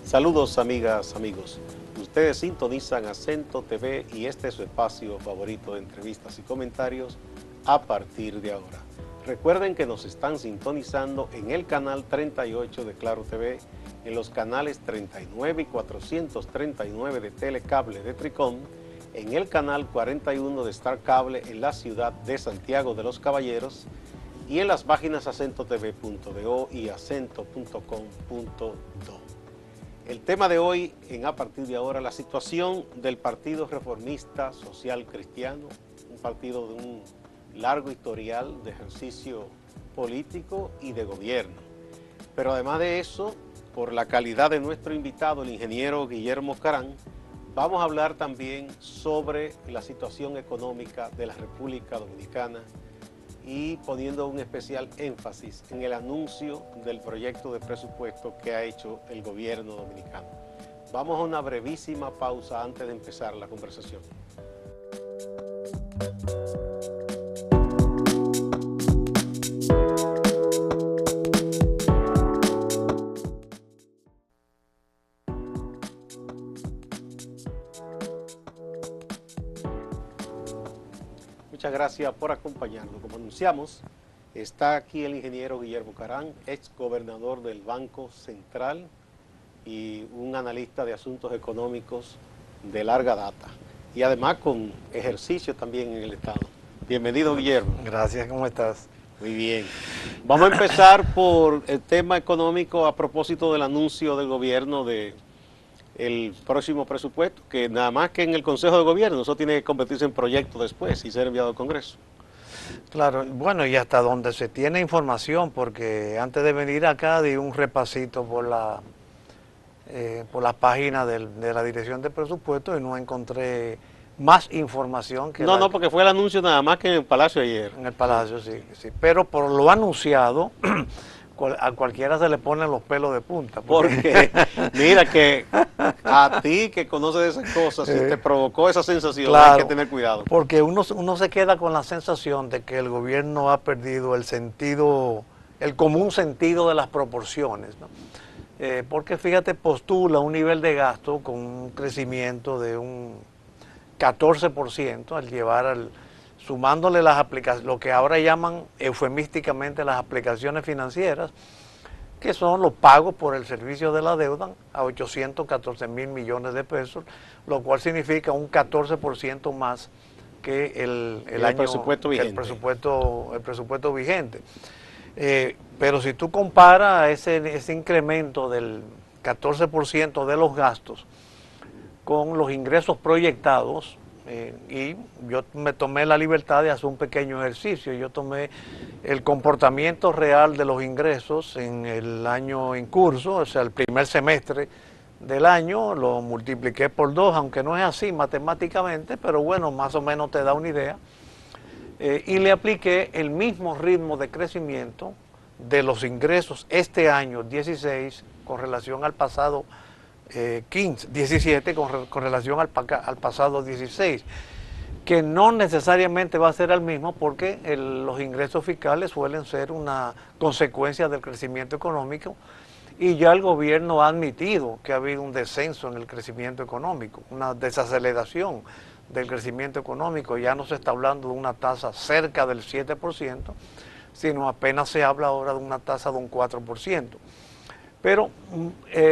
Saludos amigas, amigos. Ustedes sintonizan Acento TV y este es su espacio favorito de entrevistas y comentarios a partir de ahora. Recuerden que nos están sintonizando en el canal 38 de Claro TV, en los canales 39 y 439 de Telecable de Tricón, en el canal 41 de Star Cable en la ciudad de Santiago de los Caballeros y en las páginas acentotv.do y acento.com.do. El tema de hoy, a partir de ahora, la situación del Partido Reformista Social Cristiano, un partido de un largo historial de ejercicio político y de gobierno. Pero además de eso, por la calidad de nuestro invitado, el ingeniero Guillermo Carán, vamos a hablar también sobre la situación económica de la República Dominicana y poniendo un especial énfasis en el anuncio del proyecto de presupuesto que ha hecho el gobierno dominicano. Vamos a una brevísima pausa antes de empezar la conversación. Muchas gracias por acompañarnos. Como anunciamos, está aquí el ingeniero Guillermo Carán, ex gobernador del Banco Central y un analista de asuntos económicos de larga data. Y además con ejercicio también en el Estado. Bienvenido, Guillermo. Gracias, ¿cómo estás? Muy bien. Vamos a empezar por el tema económico a propósito del anuncio del gobierno de el próximo presupuesto, que nada más que en el Consejo de Gobierno, eso tiene que convertirse en proyecto después y ser enviado al Congreso. Claro, bueno, y hasta donde se tiene información, porque antes de venir acá di un repasito por la página de la Dirección de Presupuesto y no encontré más información que No, porque fue el anuncio nada más que en el Palacio ayer. En el Palacio, sí. Pero por lo anunciado, a cualquiera se le ponen los pelos de punta. Porque mira que a ti que conoces de esas cosas, si te provocó esa sensación, claro, hay que tener cuidado. Porque uno se queda con la sensación de que el gobierno ha perdido el sentido, el común sentido de las proporciones, ¿no? Porque fíjate, postula un nivel de gasto con un crecimiento de un 14% al llevar sumándole las aplicaciones, lo que ahora llaman eufemísticamente las aplicaciones financieras, que son los pagos por el servicio de la deuda, a 814 mil millones de pesos, lo cual significa un 14% más que el presupuesto vigente. El presupuesto vigente. Pero si tú comparas ese incremento del 14% de los gastos con los ingresos proyectados, y yo me tomé la libertad de hacer un pequeño ejercicio. Yo tomé el comportamiento real de los ingresos en el año en curso, o sea, el primer semestre del año, lo multipliqué por 2, aunque no es así matemáticamente, pero bueno, más o menos te da una idea, y le apliqué el mismo ritmo de crecimiento de los ingresos este año 16 con relación al pasado 17 con relación al pasado 16, que no necesariamente va a ser el mismo porque los ingresos fiscales suelen ser una consecuencia del crecimiento económico y ya el gobierno ha admitido que ha habido un descenso en el crecimiento económico, una desaceleración del crecimiento económico. Ya no se está hablando de una tasa cerca del 7%, sino apenas se habla ahora de una tasa de un 4%. Pero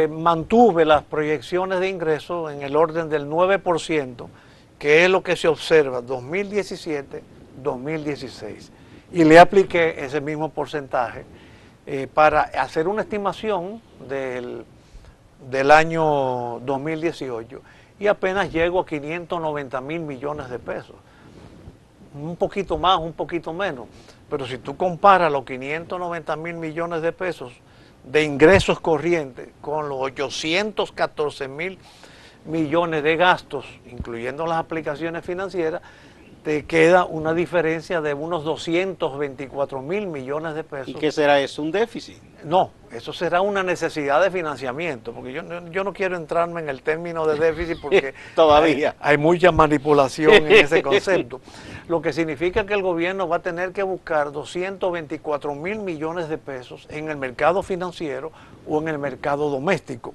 mantuve las proyecciones de ingresos en el orden del 9%, que es lo que se observa 2017-2016. Y le apliqué ese mismo porcentaje para hacer una estimación del año 2018 y apenas llego a 590 mil millones de pesos. Un poquito más, un poquito menos. Pero si tú comparas los 590 mil millones de pesos de ingresos corrientes con los 814 mil millones de gastos, incluyendo las aplicaciones financieras, te queda una diferencia de unos 224 mil millones de pesos. ¿Y qué será eso? ¿Un déficit? No, eso será una necesidad de financiamiento, porque yo no quiero entrarme en el término de déficit porque todavía hay mucha manipulación en ese concepto. lo que significa que el gobierno va a tener que buscar 224.000 millones de pesos en el mercado financiero o en el mercado doméstico.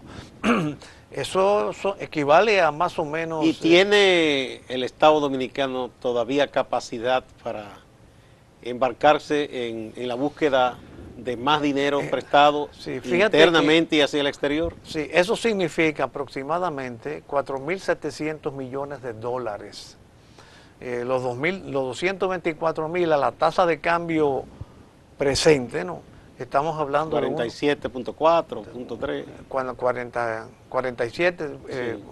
Eso equivale a más o menos... ¿Y tiene el Estado Dominicano todavía capacidad para embarcarse en la búsqueda de más dinero prestado sí, internamente y hacia el exterior? Sí, eso significa aproximadamente 4.700 millones de dólares. Los 224.000 a la tasa de cambio presente, ¿no? Estamos hablando 47.4, punto 3. 47, Sí.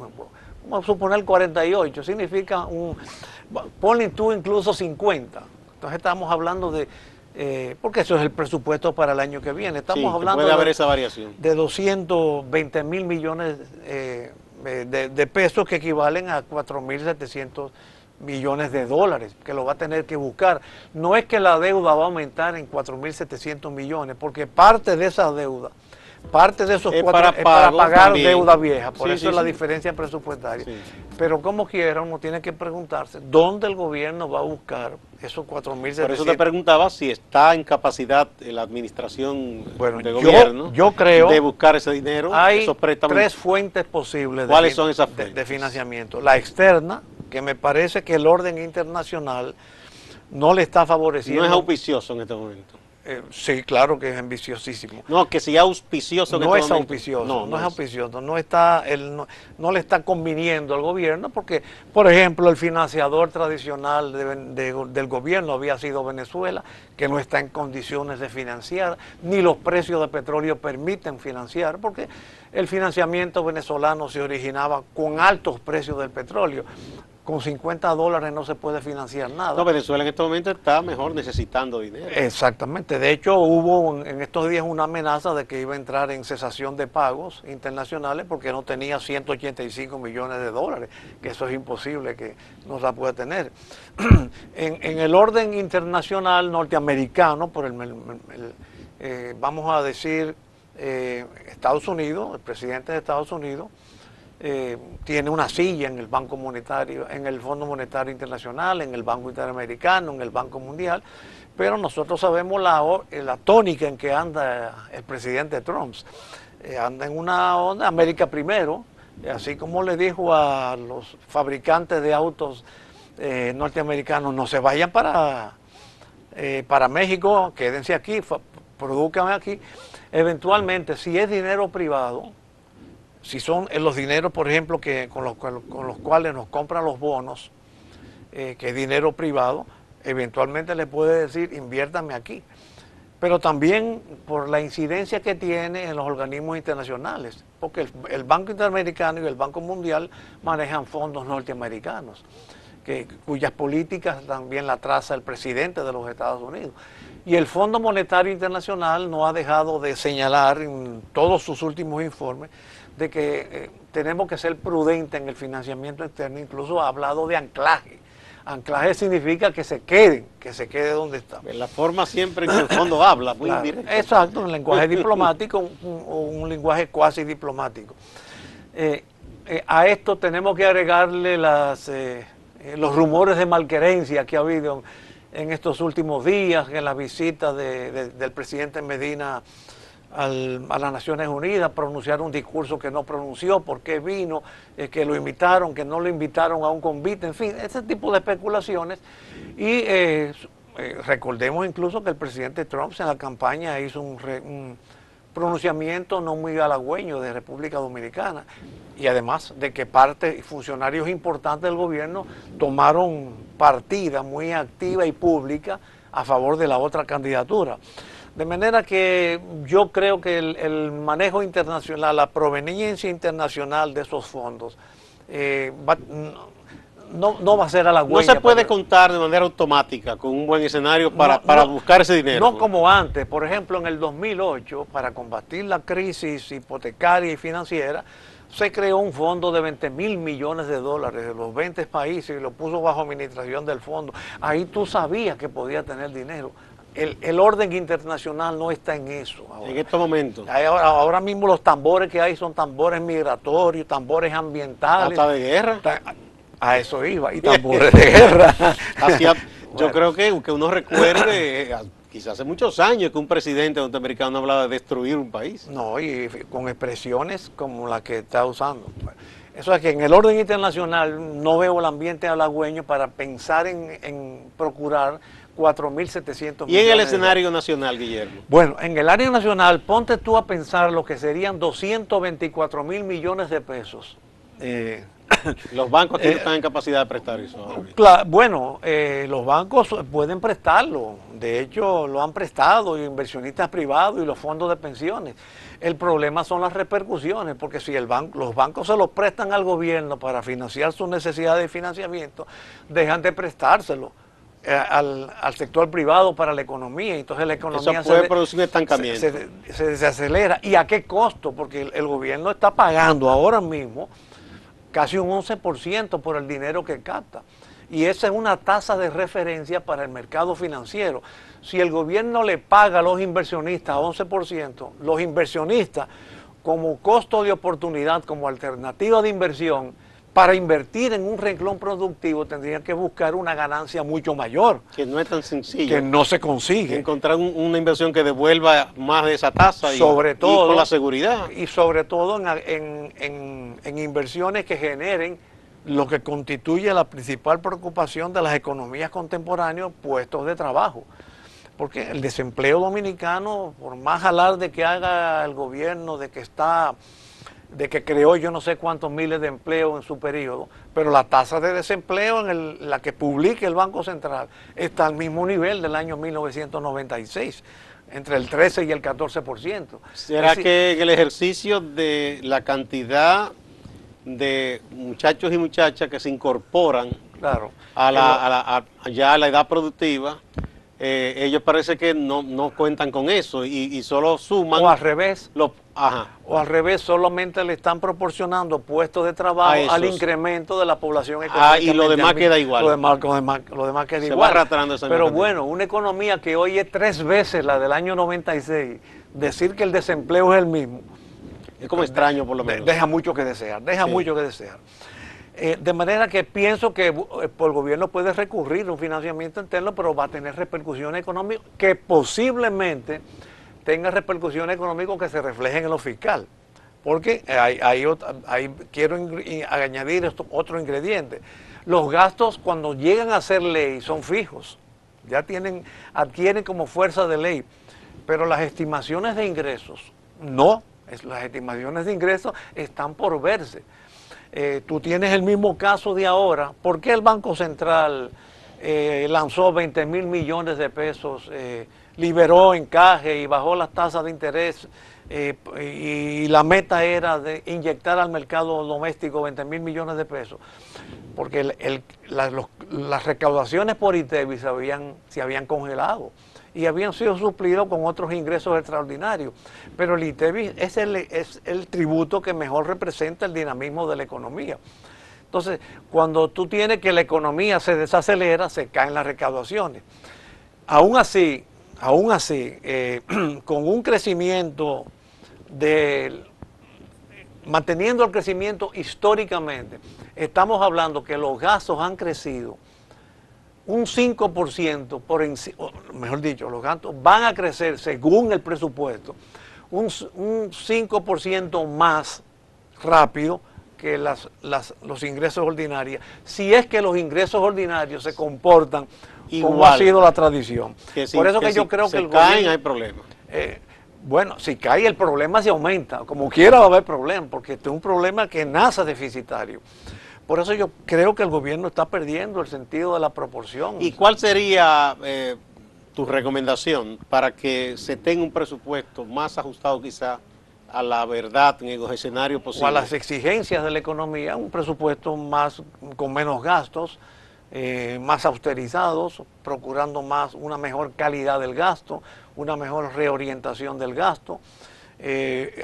Vamos a suponer 48, significa ponle tú incluso 50. Entonces estamos hablando de, porque eso es el presupuesto para el año que viene. Estamos hablando puede haber esa variación. de 220.000 millones de pesos que equivalen a 4.700 millones de dólares, que lo va a tener que buscar. No es que la deuda va a aumentar en 4.700 millones, porque parte de esa deuda, parte de esos para pagar también. deuda vieja, por Sí, eso sí, es la sí. diferencia presupuestaria. Sí. Pero como quiera, uno tiene que preguntarse dónde el gobierno va a buscar esos 4.700. Por eso te preguntaba si está en capacidad la administración de yo- gobierno yo creo de buscar ese dinero, Hay esos préstamos. 3 fuentes posibles ¿Cuáles son esas de fuentes? financiamiento. La externa, que me parece que el orden internacional no le está favoreciendo. No es auspicioso en este momento. Sí, claro que es ambiciosísimo. No, que sea auspicioso en No este es momento. auspicioso, no es es. auspicioso, no le está conviniendo al gobierno porque, por ejemplo, el financiador tradicional del gobierno había sido Venezuela, que no está en condiciones de financiar, ni los precios de petróleo permiten financiar, porque el financiamiento venezolano se originaba con altos precios del petróleo. Con $50 no se puede financiar nada. No, Venezuela en este momento está mejor necesitando dinero. Exactamente. De hecho, hubo en estos días una amenaza de que iba a entrar en cesación de pagos internacionales porque no tenía 185 millones de dólares, que eso es imposible que no la pueda tener. En el orden internacional norteamericano, vamos a decir, Estados Unidos, el presidente de Estados Unidos, tiene una silla en el Banco Monetario, en el Fondo Monetario Internacional, en el Banco Interamericano, en el Banco Mundial, pero nosotros sabemos la tónica en que anda el presidente Trump. Anda en una onda América primero, así como le dijo a los fabricantes de autos norteamericanos, no se vayan para México, quédense aquí, produzcan aquí. Eventualmente, si es dinero privado, si son los dineros, por ejemplo, con los cuales nos compran los bonos, que es dinero privado, eventualmente le puede decir, inviértame aquí. Pero también por la incidencia que tiene en los organismos internacionales, porque el Banco Interamericano y el Banco Mundial manejan fondos norteamericanos, cuyas políticas también la traza el presidente de los Estados Unidos. Y el Fondo Monetario Internacional no ha dejado de señalar en todos sus últimos informes de que tenemos que ser prudentes en el financiamiento externo, incluso ha hablado de anclaje. Anclaje significa que se quede donde está. La forma siempre en que el fondo habla, muy Claro, indirecto. exacto, un lenguaje diplomático o un lenguaje cuasi diplomático. A esto tenemos que agregarle los rumores de malquerencia que ha habido en estos últimos días, en la visita del presidente Medina a las Naciones Unidas, pronunciar un discurso que no pronunció, por qué vino, que lo invitaron, que no lo invitaron a un convite, en fin, ese tipo de especulaciones. Y recordemos incluso que el presidente Trump en la campaña hizo un pronunciamiento no muy halagüeño de República Dominicana, y además de que funcionarios importantes del gobierno tomaron partida muy activa y pública a favor de la otra candidatura. De manera que yo creo que el manejo internacional, la proveniencia internacional de esos fondos, no va a ser halagüeña. No se puede contar de manera automática con un buen escenario para buscar ese dinero. No como antes. Por ejemplo, en el 2008, para combatir la crisis hipotecaria y financiera, se creó un fondo de 20.000 millones de dólares de los 20 países y lo puso bajo administración del fondo. Ahí tú sabías que podía tener dinero. El orden internacional no está en eso ahora. En estos momentos. Ahora mismo los tambores que hay son tambores migratorios, tambores ambientales. Hasta de guerra. A eso iba, y tambores de guerra. Yo creo que uno recuerde, quizás hace muchos años, que un presidente norteamericano hablaba de destruir un país. No, y con expresiones como la que está usando. Eso es que en el orden internacional no veo el ambiente halagüeño para pensar en procurar 4.700 millones. ¿Y en el escenario nacional, Guillermo? Bueno, en el área nacional, ponte tú a pensar lo que serían 224.000 millones de pesos. Los bancos aquí no están en capacidad de prestar eso ahora. Bueno, los bancos pueden prestarlo, de hecho lo han prestado, y inversionistas privados y los fondos de pensiones. El problema son las repercusiones, porque si los bancos se los prestan al gobierno para financiar sus necesidades de financiamiento, dejan de prestárselo al sector privado para la economía, entonces la economía eso puede producir un estancamiento. Se desacelera. ¿Y a qué costo? Porque el gobierno está pagando ahora mismo casi un 11% por el dinero que capta. Y esa es una tasa de referencia para el mercado financiero. Si el gobierno le paga a los inversionistas 11%, los inversionistas, como costo de oportunidad, como alternativa de inversión, para invertir en un renglón productivo tendrían que buscar una ganancia mucho mayor. Que no es tan sencillo. Que no se consigue. Encontrar una inversión que devuelva más de esa tasa y con la seguridad. Y sobre todo en inversiones que generen lo que constituye la principal preocupación de las economías contemporáneas, puestos de trabajo. Porque el desempleo dominicano, por más alarde que haga el gobierno de que creó yo no sé cuántos miles de empleos en su periodo, pero la tasa de desempleo la que publica el Banco Central está al mismo nivel del año 1996, entre el 13 y el 14%. ¿Será que en el ejercicio de la cantidad de muchachos y muchachas que se incorporan ya a la edad productiva, ellos parece que no cuentan con eso y solo suman? O al revés. O al revés, solamente le están proporcionando puestos de trabajo al incremento de la población económica. Y lo demás queda igual. Lo demás queda igual. Se va arrastrando esa Pero bueno, una economía que hoy es 3 veces la del año 96, decir que el desempleo es el mismo, es como extraño por lo menos. Deja mucho que desear, mucho que desear. De manera que pienso que el gobierno puede recurrir a un financiamiento interno, pero va a tener repercusiones económicas que posiblemente tenga repercusiones económicas que se reflejen en lo fiscal. Porque ahí quiero añadir otro ingrediente. Los gastos, cuando llegan a ser ley, son fijos, ya adquieren como fuerza de ley, pero las estimaciones de ingresos no. Las estimaciones de ingresos están por verse. Tú tienes el mismo caso de ahora. ¿Por qué el Banco Central lanzó 20.000 millones de pesos, liberó encaje y bajó las tasas de interés? Y la meta era de inyectar al mercado doméstico 20.000 millones de pesos. Porque las recaudaciones por ITEVI se habían congelado y habían sido suplidos con otros ingresos extraordinarios. Pero el ITEVI es el tributo que mejor representa el dinamismo de la economía. Entonces, cuando tú tienes que la economía se desacelera, se caen las recaudaciones. Aún así, con un crecimiento manteniendo el crecimiento históricamente, estamos hablando que los gastos han crecido un 5%, mejor dicho, los gastos van a crecer según el presupuesto, un 5% más rápido que los ingresos ordinarios, si es que los ingresos ordinarios se comportan igual, como ha sido la tradición. Por eso que yo creo que el gobierno... caen, hay problemas. Bueno, si cae el problema se aumenta, como quiera va a haber problema, porque este es un problema que nace deficitario. Por eso yo creo que el gobierno está perdiendo el sentido de la proporción. ¿Y cuál sería tu recomendación para que se tenga un presupuesto más ajustado quizá a la verdad en los escenarios posibles? O a las exigencias de la economía, un presupuesto con menos gastos, más austerizados, procurando una mejor calidad del gasto, una mejor reorientación del gasto.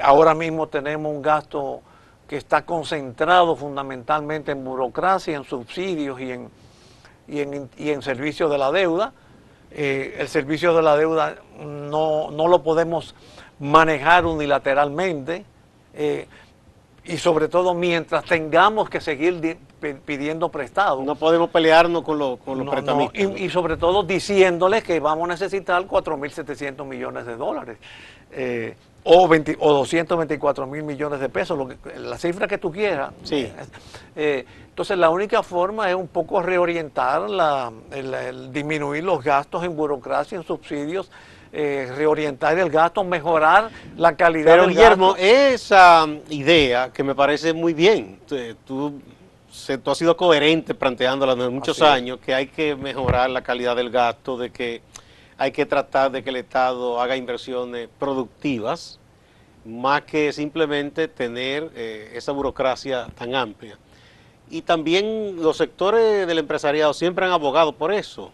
Ahora mismo tenemos un gasto que está concentrado fundamentalmente en burocracia, en subsidios y en servicios de la deuda. El servicio de la deuda no lo podemos manejar unilateralmente y sobre todo mientras tengamos que seguir pidiendo prestado. No podemos pelearnos con los prestamistas. Y sobre todo diciéndoles que vamos a necesitar 4.700 millones de dólares. O 224 mil millones de pesos, la cifra que tú quieras. Sí. Entonces la única forma es un poco reorientar, disminuir los gastos en burocracia, en subsidios, reorientar el gasto, mejorar la calidad del Guillermo, gasto. esa idea que me parece muy bien, tú has sido coherente planteándola desde muchos años, que hay que mejorar la calidad del gasto, de que hay que tratar de que el Estado haga inversiones productivas, más que simplemente tener esa burocracia tan amplia. Y también los sectores del empresariado siempre han abogado por eso,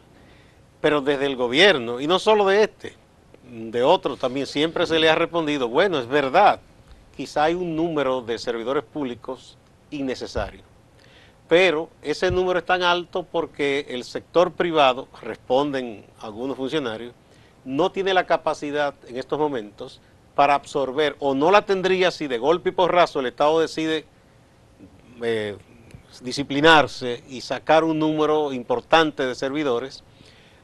pero desde el gobierno, y no solo de otros también, siempre se le ha respondido, bueno, es verdad, quizá hay un número de servidores públicos innecesario, pero ese número es tan alto porque el sector privado, responden algunos funcionarios, no tiene la capacidad en estos momentos para absorber, o no la tendría si de golpe y porrazo el Estado decide disciplinarse y sacar un número importante de servidores,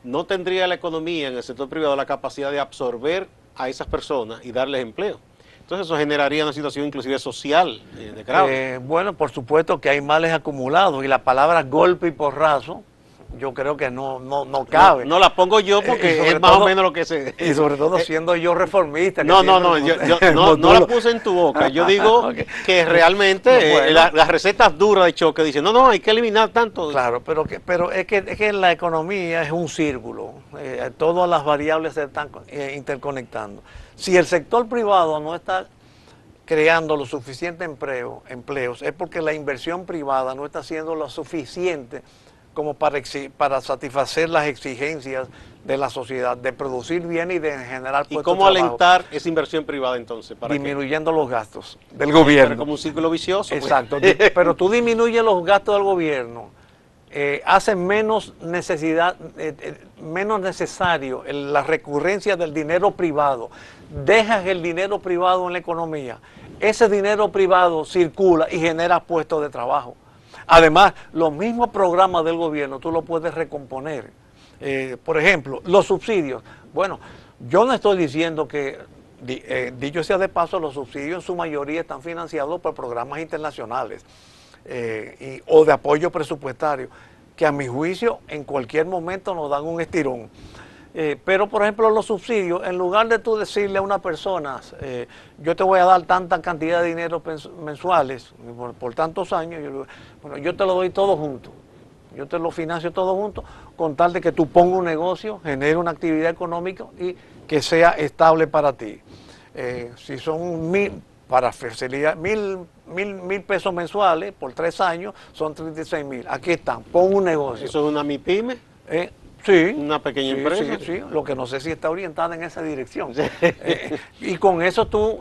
no tendría la economía en el sector privado la capacidad de absorber a esas personas y darles empleo. Entonces eso generaría una situación inclusive social de grave. Bueno, por supuesto que hay males acumulados y la palabra golpe y porrazo yo creo que no cabe. No la pongo yo porque es más o menos lo que se... Y sobre todo siendo yo reformista. No la puse en tu boca. Yo digo que realmente las recetas duras de choque dicen, no, hay que eliminar tanto. Claro, pero es que la economía es un círculo. Todas las variables se están interconectando. Si el sector privado no está creando lo suficiente empleos, es porque la inversión privada no está haciendo lo suficiente como para satisfacer las exigencias de la sociedad, de producir bien y de generar puestos de trabajo. ¿Y cómo alentar esa inversión privada entonces? Disminuyendo los gastos del gobierno. Pero como un círculo vicioso. Exacto, pero tú disminuyes los gastos del gobierno, hace menos necesario la recurrencia del dinero privado, dejas el dinero privado en la economía, ese dinero privado circula y genera puestos de trabajo. Además, los mismos programas del gobierno tú los puedes recomponer. Por ejemplo, los subsidios. Bueno, yo no estoy diciendo que, dicho sea de paso, los subsidios en su mayoría están financiados por programas internacionales o de apoyo presupuestario, que a mi juicio en cualquier momento nos dan un estirón. Pero, por ejemplo, los subsidios, en lugar de tú decirle a una persona, yo te voy a dar tanta cantidad de dinero mensuales por tantos años, yo te lo doy todo junto, yo te lo financio todo junto, con tal de que tú pongas un negocio, genere una actividad económica y que sea estable para ti. Si son para facilidad, mil pesos mensuales por 3 años, son 36.000. Aquí están, pon un negocio. ¿Eso es una MIPYME? Sí. Una pequeña empresa. Sí, lo que no sé si está orientada en esa dirección. Y con eso tú,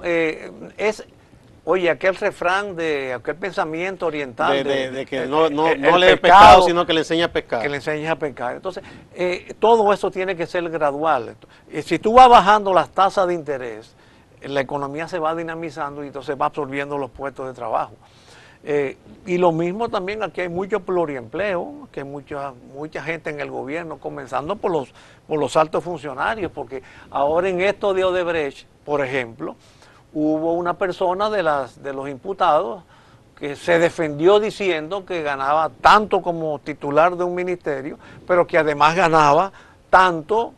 oye, aquel refrán, aquel pensamiento oriental de que no le dé pescado, sino que le enseña a pescar. Que le enseñes a pescar. Entonces, todo eso tiene que ser gradual. Si tú vas bajando las tasas de interés, la economía se va dinamizando y entonces va absorbiendo los puestos de trabajo. Y lo mismo también, aquí hay mucho pluriempleo, que hay mucha gente en el gobierno, comenzando por los altos funcionarios, porque ahora en esto de Odebrecht, por ejemplo, hubo una persona de los imputados que se defendió diciendo que ganaba tanto como titular de un ministerio, pero que además ganaba tanto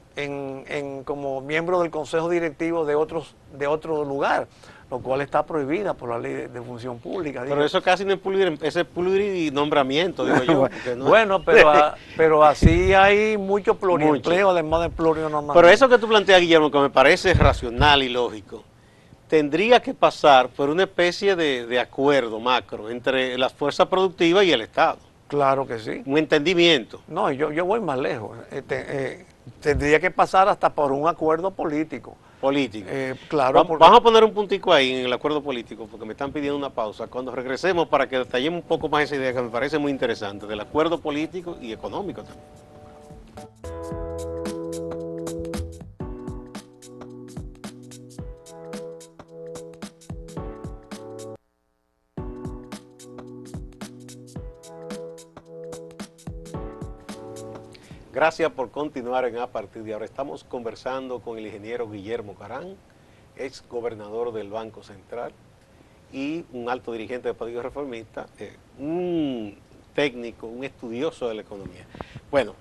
como miembro del consejo directivo de otro lugar, lo cual está prohibida por la ley de función pública. Pero eso casi no es plurinombramiento, digo yo. Bueno, pero así hay mucho pluriempleo, además de plurinombramiento. Pero eso que tú planteas, Guillermo, que me parece racional y lógico, tendría que pasar por una especie de acuerdo macro entre la fuerza productiva y el Estado. Claro que sí. Un entendimiento. No, yo voy más lejos. Tendría que pasar hasta por un acuerdo político. Claro. Vamos a poner un puntico ahí en el acuerdo político, porque me están pidiendo una pausa. Cuando regresemos, para que detallemos un poco más esa idea que me parece muy interesante, del acuerdo político y económico también. Gracias por continuar en A Partir de Ahora. Estamos conversando con el ingeniero Guillermo Carán, ex gobernador del Banco Central y un alto dirigente del Partido Reformista, un técnico, un estudioso de la economía. Bueno,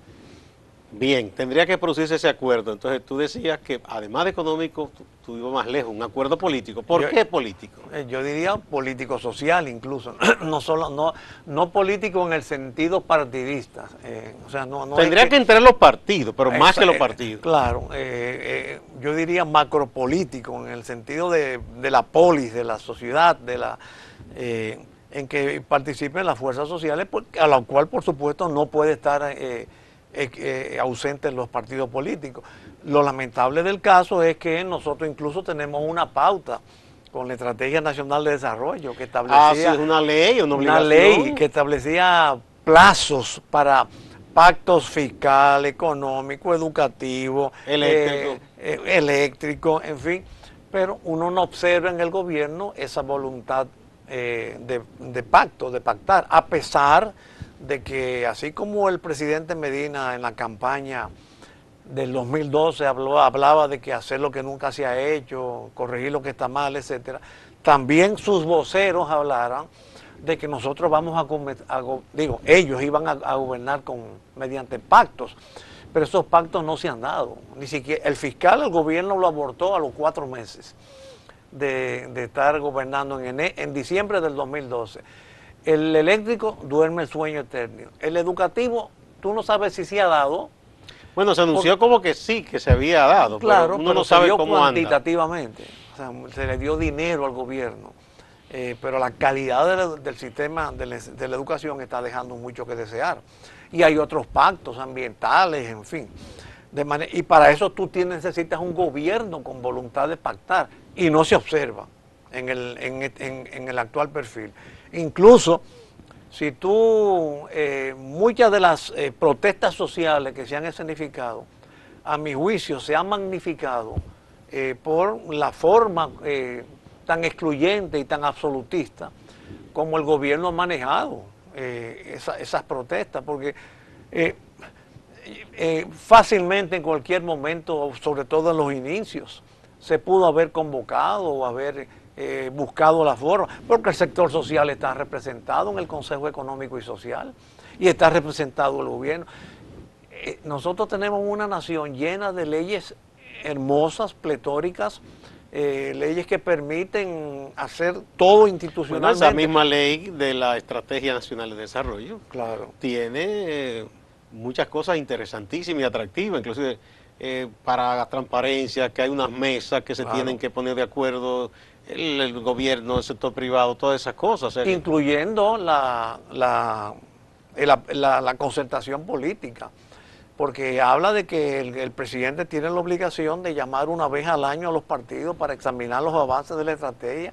bien, tendría que producirse ese acuerdo. Entonces tú decías que además de económico, tú ibas más lejos, un acuerdo político. ¿Por qué político? Yo diría político-social incluso, no político en el sentido partidista. O sea, Tendría que entrar los partidos, pero más que los partidos. Claro, yo diría macropolítico en el sentido de la polis, de la sociedad, en que participen las fuerzas sociales, a la cual por supuesto no puede estar ausentes los partidos políticos. Lo lamentable del caso es que nosotros incluso tenemos una pauta con la Estrategia Nacional de Desarrollo que establecía es una ley, una ley que establecía plazos para pactos fiscal, económico, educativo, eléctrico, en fin, pero uno no observa en el gobierno esa voluntad de pacto, de pactar, a pesar de que así como el presidente Medina en la campaña del 2012 hablaba de que hacer lo que nunca se ha hecho, corregir lo que está mal, etcétera, también sus voceros hablaran de que nosotros vamos ellos iban a gobernar mediante pactos, pero esos pactos no se han dado, ni siquiera el fiscal, el gobierno lo abortó a los 4 meses de estar gobernando en diciembre del 2012. El eléctrico duerme el sueño eterno. El educativo, tú no sabes si se ha dado. Bueno, se anunció como que sí, que se había dado, claro, pero uno no sabe cómo cuantitativamente. O sea, se le dio dinero al gobierno, pero la calidad del sistema de la educación está dejando mucho que desear. Y hay otros pactos ambientales, en fin. Y para eso tú necesitas un gobierno con voluntad de pactar, y no se observa en el actual perfil. Incluso, si tú, muchas de las protestas sociales que se han escenificado, a mi juicio, se han magnificado por la forma tan excluyente y tan absolutista como el gobierno ha manejado esas protestas, porque fácilmente en cualquier momento, sobre todo en los inicios, se pudo haber convocado o haber buscado la forma, porque el sector social está representado en el Consejo Económico y Social y está representado el gobierno. Nosotros tenemos una nación llena de leyes hermosas, pletóricas, leyes que permiten hacer todo institucionalmente. Bueno, esa misma ley de la Estrategia Nacional de Desarrollo, claro, tiene muchas cosas interesantísimas y atractivas, inclusive para la transparencia, que hay unas mesas que se tienen que poner de acuerdo, el gobierno, el sector privado, todas esas cosas. Incluyendo la concertación política, porque habla de que el presidente tiene la obligación de llamar una vez al año a los partidos para examinar los avances de la estrategia.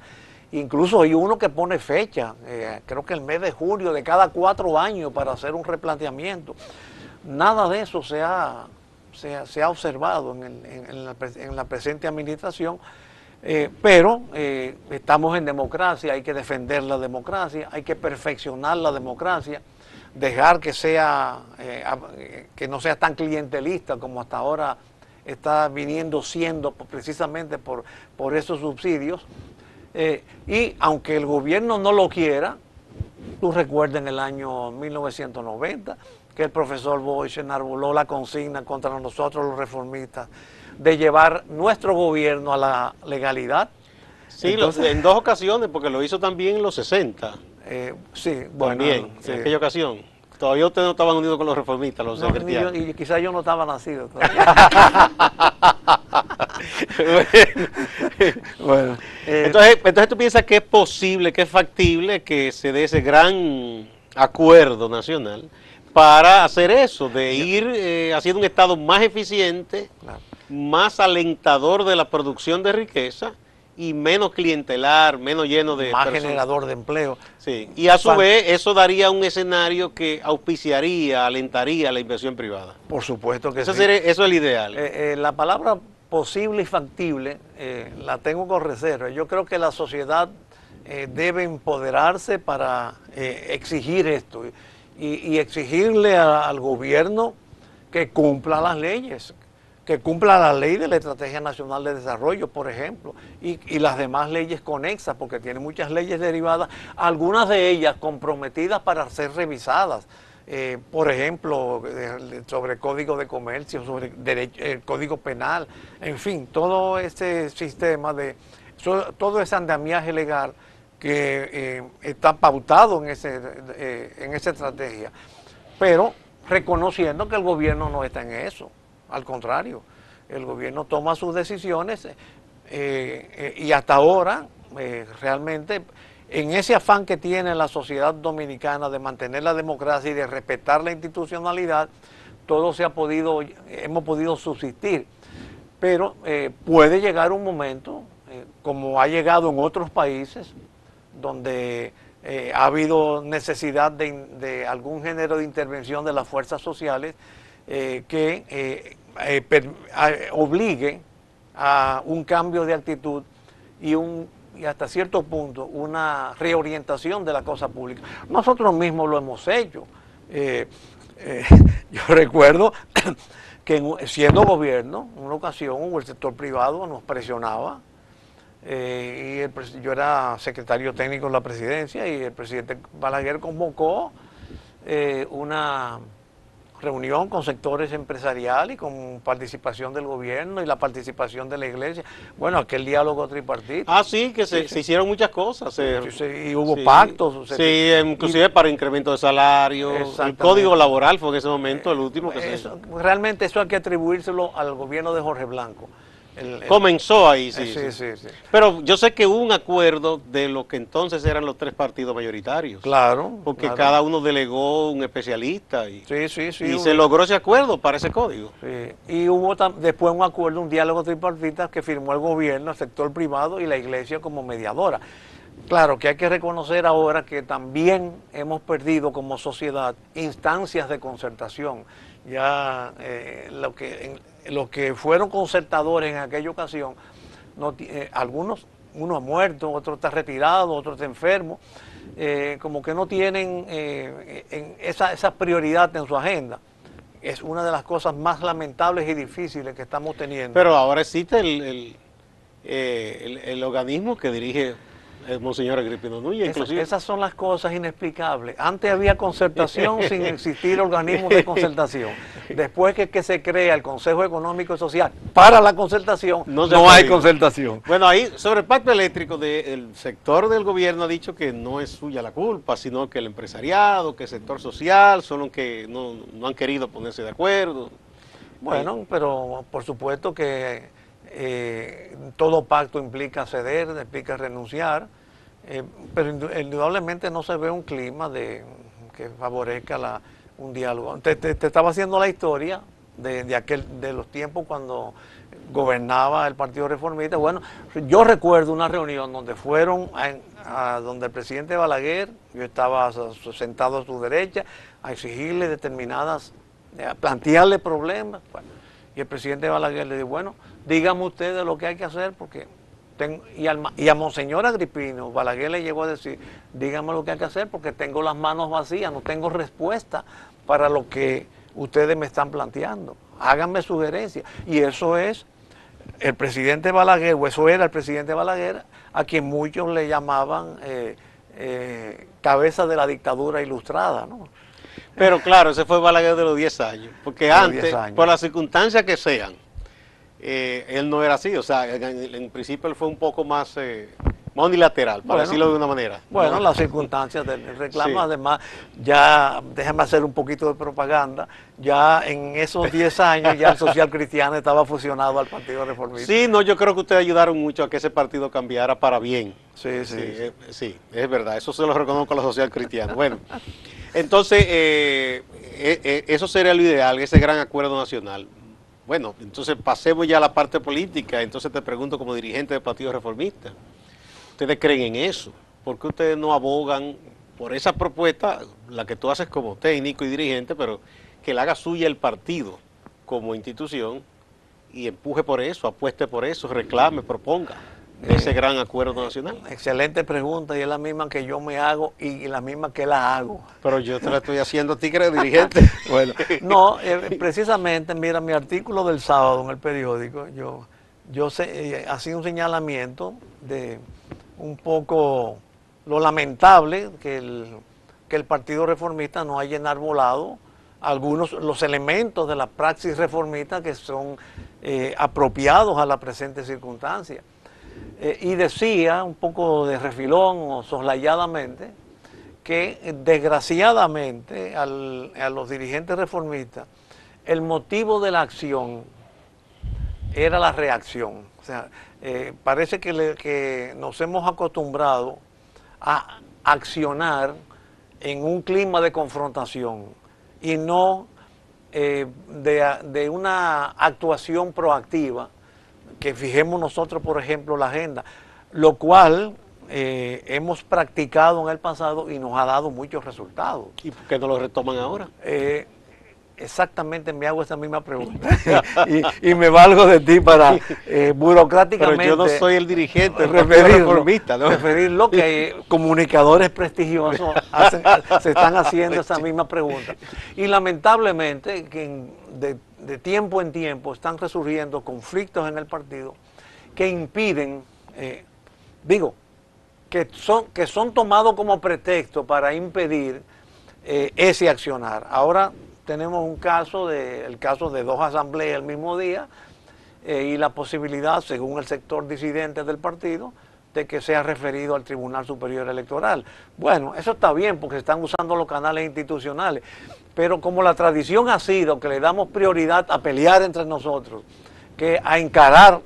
Incluso hay uno que pone fecha, creo que el mes de julio de cada 4 años, para hacer un replanteamiento. Nada de eso se ha observado en la presente administración, pero estamos en democracia, hay que defender la democracia, hay que perfeccionar la democracia, dejar que no sea tan clientelista como hasta ahora está siendo precisamente por esos subsidios. Y aunque el gobierno no lo quiera, tú recuerdas en el año 1990 que el profesor Bosch enarboló la consigna contra nosotros los reformistas de llevar nuestro gobierno a la legalidad. Sí, entonces, en 2 ocasiones, porque lo hizo también en los 60. Sí, bueno. También, sí. En aquella ocasión. Todavía ustedes no estaban unidos con los reformistas, los cristianos. Y quizás yo no estaba nacido todavía. Bueno. Entonces tú piensas que es posible, que es factible que se dé ese gran acuerdo nacional para hacer eso, de ir haciendo un Estado más eficiente, claro, más alentador de la producción de riqueza y menos clientelar, menos lleno de más personas, generador de empleo. Sí, y a su vez eso daría un escenario que auspiciaría, alentaría la inversión privada. Por supuesto que eso sí. Eso es el ideal. La palabra posible y factible la tengo con reserva. Yo creo que la sociedad debe empoderarse para exigir esto y exigirle al gobierno que cumpla las leyes, que cumpla la ley de la Estrategia Nacional de Desarrollo, por ejemplo, y las demás leyes conexas, porque tiene muchas leyes derivadas, algunas de ellas comprometidas para ser revisadas. Por ejemplo, sobre Código de Comercio, sobre el Código Penal, en fin, todo ese sistema todo ese andamiaje legal que está pautado en esa estrategia, pero reconociendo que el gobierno no está en eso, al contrario, el gobierno toma sus decisiones y hasta ahora realmente en ese afán que tiene la sociedad dominicana de mantener la democracia y de respetar la institucionalidad, hemos podido subsistir, pero puede llegar un momento, como ha llegado en otros países, donde ha habido necesidad de algún género de intervención de las fuerzas sociales que obligue a un cambio de actitud y hasta cierto punto una reorientación de la cosa pública. Nosotros mismos lo hemos hecho. Yo recuerdo que siendo gobierno, en una ocasión el sector privado nos presionaba. Yo era secretario técnico de la presidencia y el presidente Balaguer convocó una reunión con sectores empresariales y con participación del gobierno y la participación de la iglesia. Bueno, aquel diálogo tripartito. Ah, sí, que se hicieron muchas cosas. Y hubo pactos. Sí, inclusive para incremento de salario. El código laboral fue en ese momento el último que realmente eso hay que atribuírselo al gobierno de Jorge Blanco. Comenzó ahí, sí. Sí. Pero yo sé que hubo un acuerdo de lo que entonces eran los 3 partidos mayoritarios. Claro. Porque cada uno delegó un especialista y y se logró ese acuerdo para ese código. Sí. Y hubo después un acuerdo, un diálogo tripartita que firmó el gobierno, el sector privado y la iglesia como mediadora. Claro que hay que reconocer ahora que también hemos perdido como sociedad instancias de concertación. Ya los que fueron concertadores en aquella ocasión, uno ha muerto, otro está retirado, otro está enfermo, como que no tienen esa prioridad en su agenda. Es una de las cosas más lamentables y difíciles que estamos teniendo. Pero ahora existe el organismo que dirige el Monseñor Agripino Núñez, inclusive. Esas son las cosas inexplicables. Antes había concertación sin existir organismos de concertación. Después que se crea el Consejo Económico y Social para la concertación, no hay concertación. Bueno, ahí sobre el pacto eléctrico, el sector del gobierno ha dicho que no es suya la culpa, sino que el empresariado, que el sector social son los que no han querido ponerse de acuerdo. Bueno, pero por supuesto que todo pacto implica ceder, implica renunciar, pero indudablemente no se ve un clima que favorezca un diálogo. Te estaba haciendo la historia de los tiempos cuando gobernaba el Partido Reformista. Bueno, yo recuerdo una reunión donde fueron donde el presidente Balaguer, yo estaba sentado a su derecha, a exigirle a plantearle problemas. Bueno, y el presidente Balaguer le dijo, bueno, dígame ustedes lo que hay que hacer, porque y a Monseñor Agripino Balaguer le llegó a decir, dígame lo que hay que hacer porque tengo las manos vacías, no tengo respuesta para lo que ustedes me están planteando, háganme sugerencias. Y eso es el presidente Balaguer, o eso era el presidente Balaguer, a quien muchos le llamaban cabeza de la dictadura ilustrada, ¿no? Pero claro, ese fue Balaguer de los 10 años, porque antes, por las circunstancias que sean, él no era así, o sea, en principio él fue un poco más unilateral, para decirlo de una manera. Bueno, las circunstancias del reclamo, además, ya, déjame hacer un poquito de propaganda, ya en esos 10 años ya el Social Cristiano estaba fusionado al Partido Reformista. Sí, no, yo creo que ustedes ayudaron mucho a que ese partido cambiara para bien. Sí, es verdad, eso se lo reconozco a los Social Cristianos. Bueno, entonces, eso sería lo ideal, ese gran acuerdo nacional. Bueno, entonces pasemos ya a la parte política. Entonces te pregunto como dirigente del Partido Reformista, ¿ustedes creen en eso? ¿Por qué ustedes no abogan por esa propuesta, la que tú haces como técnico y dirigente, pero que la haga suya el partido como institución y empuje por eso, apueste por eso, reclame, proponga? de ese gran acuerdo nacional? Excelente pregunta y es la misma que yo me hago y la misma que la hago. Pero yo te la estoy haciendo a ti, que eres dirigente. Bueno, no, precisamente, mira, mi artículo del sábado en el periódico, yo hacía un señalamiento de un poco lo lamentable que el Partido Reformista no haya enarbolado los elementos de la praxis reformista que son apropiados a la presente circunstancia. Y decía, un poco de refilón o soslayadamente, que desgraciadamente a los dirigentes reformistas el motivo de la acción era la reacción. O sea, parece que nos hemos acostumbrado a accionar en un clima de confrontación y no de una actuación proactiva, que fijemos nosotros, por ejemplo, la agenda, lo cual hemos practicado en el pasado y nos ha dado muchos resultados. ¿Y por qué no lo retoman ahora? Exactamente, me hago esa misma pregunta y me valgo de ti para burocráticamente. Pero yo no soy el dirigente, reformista, ¿no? Referirlo que comunicadores prestigiosos se están haciendo esa misma pregunta. Y lamentablemente que de tiempo en tiempo están resurgiendo conflictos en el partido que impiden, que son tomados como pretexto para impedir ese accionar. Ahora tenemos el caso de 2 asambleas el mismo día y la posibilidad, según el sector disidente del partido, de que sea referido al Tribunal Superior Electoral. Bueno, eso está bien porque se están usando los canales institucionales, pero como la tradición ha sido que le damos prioridad a pelear entre nosotros, que a encarar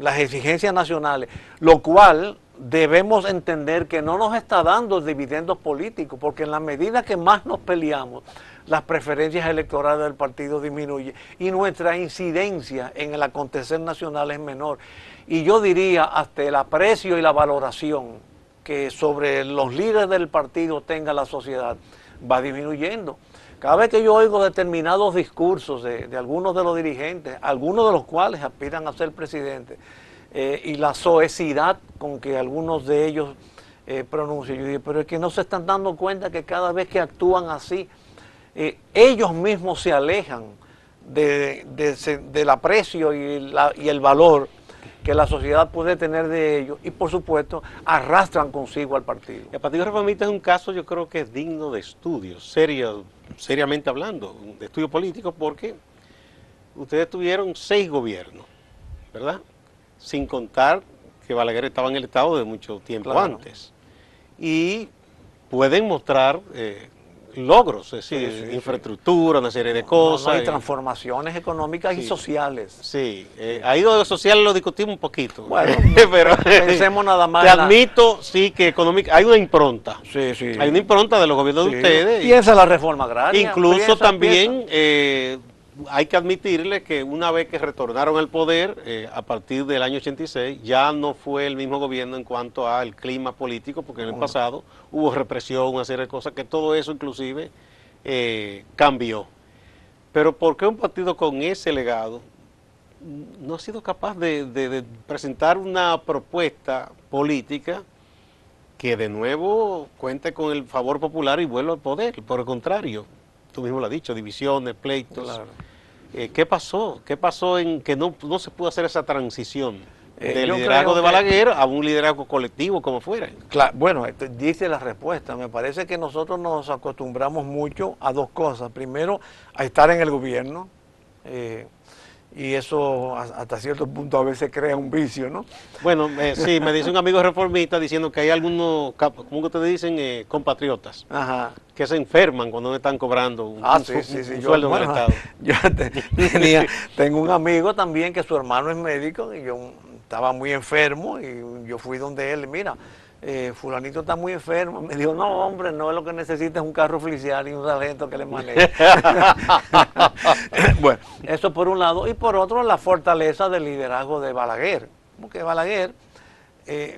las exigencias nacionales, lo cual debemos entender que no nos está dando dividendos políticos, porque en la medida que más nos peleamos, las preferencias electorales del partido disminuyen y nuestra incidencia en el acontecer nacional es menor. Y yo diría hasta el aprecio y la valoración que sobre los líderes del partido tenga la sociedad va disminuyendo. Cada vez que yo oigo determinados discursos de algunos de los dirigentes, algunos de los cuales aspiran a ser presidentes, y la soecidad con que algunos de ellos pronuncian, yo digo, pero es que no se están dando cuenta que cada vez que actúan así, ellos mismos se alejan del aprecio y el valor que la sociedad puede tener de ellos y por supuesto arrastran consigo al partido. El Partido Reformista es un caso, yo creo que es digno de estudio, seriamente hablando, de estudio político, porque ustedes tuvieron 6 gobiernos, ¿verdad? Sin contar que Balaguer estaba en el Estado de mucho tiempo antes. Y pueden mostrar logros, es decir, infraestructura, una serie de cosas. Hay transformaciones económicas y sociales. Sí, ahí lo social lo discutimos un poquito. Bueno, pero pensemos nada más. Te admito, sí, que económica, hay una impronta. Sí, sí. Hay una impronta de los gobiernos de ustedes. Piensa la reforma agraria. Incluso también hay que admitirle que una vez que retornaron al poder, a partir del año 86, ya no fue el mismo gobierno en cuanto al clima político, porque en el pasado hubo represión, una serie de cosas, que todo eso inclusive cambió. Pero ¿por qué un partido con ese legado no ha sido capaz de presentar una propuesta política que de nuevo cuente con el favor popular y vuelva al poder? Por el contrario, tú mismo lo has dicho, divisiones, pleitos. Claro. ¿Qué pasó? ¿Qué pasó en que no se pudo hacer esa transición del liderazgo de Balaguer a un liderazgo colectivo como fuera? Claro, bueno, dice la respuesta. Me parece que nosotros nos acostumbramos mucho a 2 cosas. Primero, a estar en el gobierno. Y eso hasta cierto punto a veces crea un vicio, ¿no? Bueno, sí, me dice un amigo reformista diciendo que hay algunos, ¿cómo que ustedes dicen? Compatriotas, que se enferman cuando no están cobrando un sueldo en el Estado. Yo tengo un amigo también que su hermano es médico y yo estaba muy enfermo y yo fui donde él, mira, fulanito está muy enfermo. Me dijo, no, hombre, no, es lo que necesita es un carro oficial y un sargento que le maneje. Bueno, eso por un lado. Y por otro, la fortaleza del liderazgo de Balaguer. Porque Balaguer,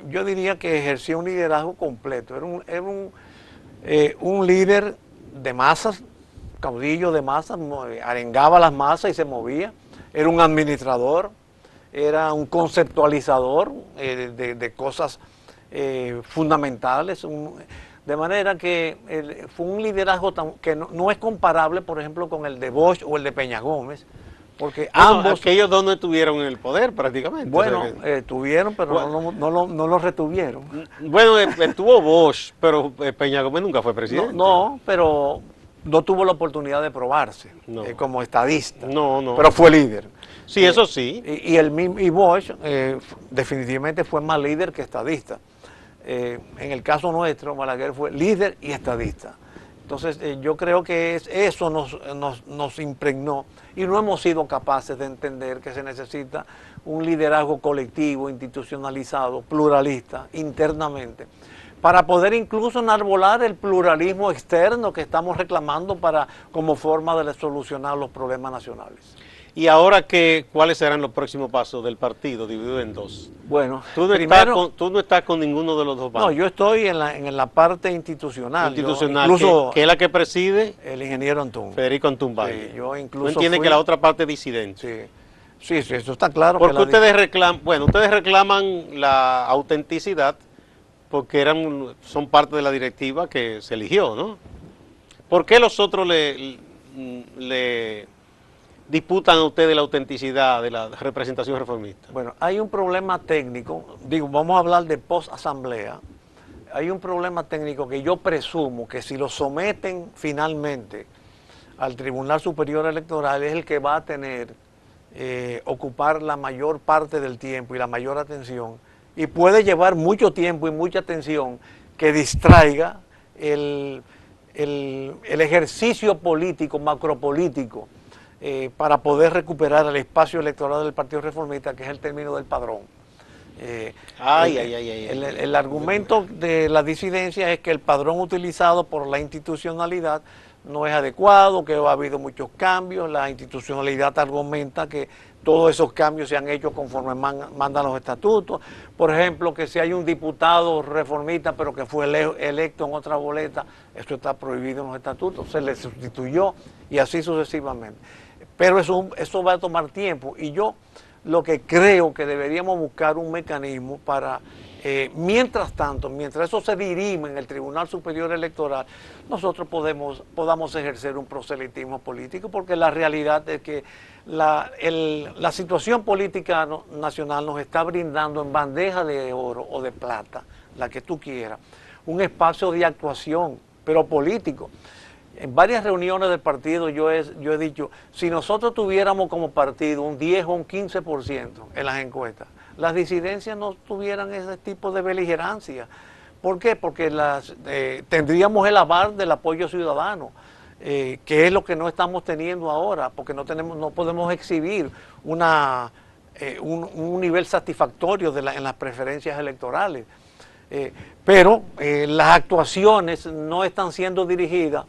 yo diría que ejerció un liderazgo completo. Era un líder de masas, caudillo de masas, arengaba las masas y se movía. Era un administrador. era un conceptualizador de cosas fundamentales, de manera que fue un liderazgo que no es comparable, por ejemplo, con el de Bosch o el de Peña Gómez, porque ambos... Aquellos dos no estuvieron en el poder prácticamente. Bueno, o sea tuvieron, pero bueno, no lo retuvieron. Bueno, estuvo Bosch, pero Peña Gómez nunca fue presidente. No, pero no tuvo la oportunidad de probarse como estadista. No. Pero fue líder. Sí, eso sí. Y Bosch definitivamente fue más líder que estadista. En el caso nuestro, Balaguer fue líder y estadista. Entonces, yo creo que eso nos impregnó y no hemos sido capaces de entender que se necesita un liderazgo colectivo, institucionalizado, pluralista, internamente, para poder incluso enarbolar el pluralismo externo que estamos reclamando como forma de solucionar los problemas nacionales. Y ahora, ¿cuáles serán los próximos pasos del partido dividido en dos? Bueno, tú no estás con ninguno de los dos bandos. No, yo estoy en la parte institucional. Incluso, que es la que preside el ingeniero Antún. Federico Antún Valle. Sí, yo incluso ¿No entiende que la otra parte es disidente? Sí, eso está claro. Porque ustedes reclaman la autenticidad porque son parte de la directiva que se eligió, ¿no? ¿Por qué los otros le disputan a ustedes la autenticidad de la representación reformista? Bueno, hay un problema técnico, vamos a hablar de post-asamblea, hay un problema técnico que yo presumo que si lo someten finalmente al Tribunal Superior Electoral es el que va a tener, ocupar la mayor parte del tiempo y la mayor atención, y puede llevar mucho tiempo y mucha atención que distraiga el ejercicio político, macropolítico, para poder recuperar el espacio electoral del Partido Reformista, que es el término del padrón. El argumento de la disidencia es que el padrón utilizado por la institucionalidad no es adecuado, que ha habido muchos cambios, la institucionalidad argumenta que todos esos cambios se han hecho conforme mandan los estatutos. Por ejemplo, que si hay un diputado reformista pero que fue electo en otra boleta, eso está prohibido en los estatutos, se le sustituyó y así sucesivamente. Pero eso va a tomar tiempo y yo lo que creo que deberíamos buscar un mecanismo para, mientras tanto, mientras eso se dirime en el Tribunal Superior Electoral, nosotros podamos ejercer un proselitismo político, porque la realidad es que la situación política nacional nos está brindando en bandeja de oro o de plata, la que tú quieras, un espacio de actuación, pero político. En varias reuniones del partido yo he dicho, si nosotros tuviéramos como partido un 10 o un 15% en las encuestas, las disidencias no tuvieran ese tipo de beligerancia. ¿Por qué? Porque tendríamos el aval del apoyo ciudadano, que es lo que no estamos teniendo ahora, porque no podemos exhibir un nivel satisfactorio en las preferencias electorales. Pero las actuaciones no están siendo dirigidas,